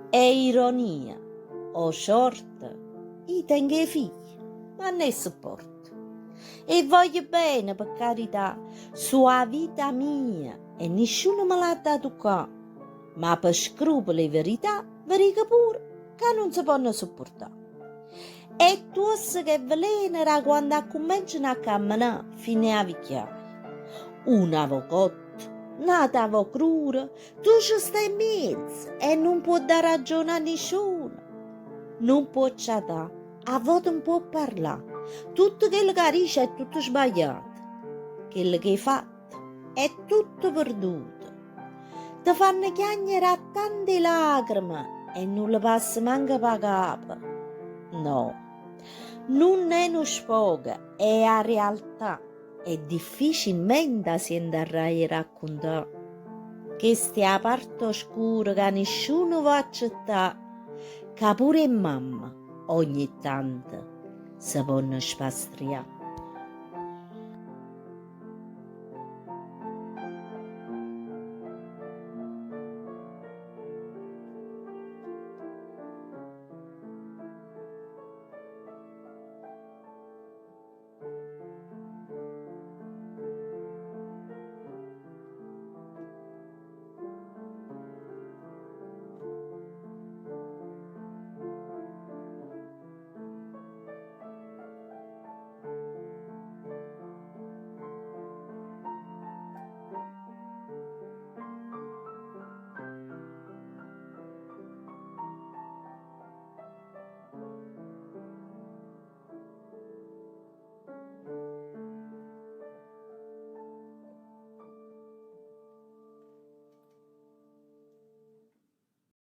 È ironia o sorte, io tengo i figli, ma ne sopporto. E voglio bene, per carità, sua vita mia e nessuno me l'ha dato qua. Ma per scrupoli e verità, verica pure che non si possono sopportare. E tu che veleno quando cominciano a camminare fino a vecchiaia. Un avvocato, nata crura, tu ci stai in mezzo e non può dare ragione a nessuno. Non può chattare, a volte non può parlare. Tutto quello che dice è tutto sbagliato. Quello che hai fatto è tutto perduto. Ti fanno chiagnere a tante lacrime e non le passa manco per capo. No, non è uno sfogo, è la realtà. È difficilmente si andrà a raccontare. Che stia a parte oscura che nessuno va a accettare, che pure mamma ogni tanto si può spastriare.